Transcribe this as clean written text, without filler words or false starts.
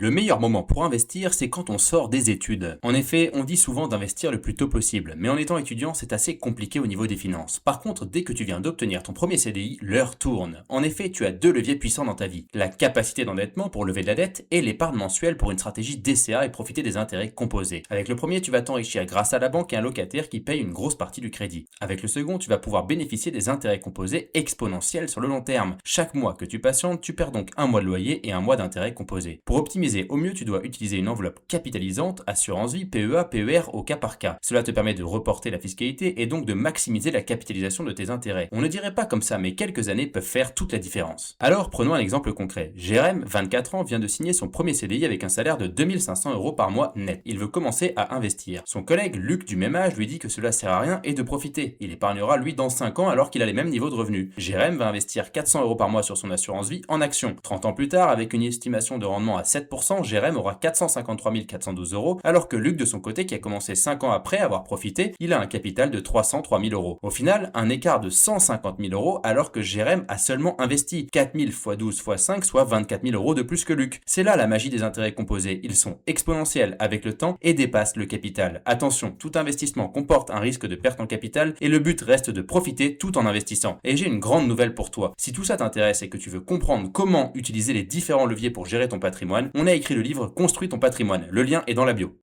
Le meilleur moment pour investir, c'est quand on sort des études. En effet, on dit souvent d'investir le plus tôt possible, mais en étant étudiant, c'est assez compliqué au niveau des finances. Par contre, dès que tu viens d'obtenir ton premier CDI, l'heure tourne. En effet, tu as deux leviers puissants dans ta vie. La capacité d'endettement pour lever de la dette et l'épargne mensuelle pour une stratégie DCA et profiter des intérêts composés. Avec le premier, tu vas t'enrichir grâce à la banque et un locataire qui paye une grosse partie du crédit. Avec le second, tu vas pouvoir bénéficier des intérêts composés exponentiels sur le long terme. Chaque mois que tu patientes, tu perds donc un mois de loyer et un mois d'intérêts composés. Pour optimiser au mieux, tu dois utiliser une enveloppe capitalisante, assurance vie, PEA, PER au cas par cas. Cela te permet de reporter la fiscalité et donc de maximiser la capitalisation de tes intérêts. On ne dirait pas comme ça, mais quelques années peuvent faire toute la différence. Alors, prenons un exemple concret. Jérém, 24 ans, vient de signer son premier CDI avec un salaire de 2500 € par mois net. Il veut commencer à investir. Son collègue Luc, du même âge, lui dit que cela sert à rien et de profiter. Il épargnera lui dans 5 ans alors qu'il a les mêmes niveaux de revenus. Jérém va investir 400 € par mois sur son assurance vie en actions. 30 ans plus tard, avec une estimation de rendement à 7%, Jérém aura 453 412 €, alors que Luc, de son côté, qui a commencé 5 ans après avoir profité, il a un capital de 303 000 €. Au final, un écart de 150 000 €, alors que Jérém a seulement investi 4 000 x 12 x 5, soit 24 000 € de plus que Luc. C'est là la magie des intérêts composés. Ils sont exponentiels avec le temps et dépassent le capital. Attention, tout investissement comporte un risque de perte en capital et le but reste de profiter tout en investissant. Et j'ai une grande nouvelle pour toi. Si tout ça t'intéresse et que tu veux comprendre comment utiliser les différents leviers pour gérer ton patrimoine, on a écrit le livre Construis ton patrimoine. Le lien est dans la bio.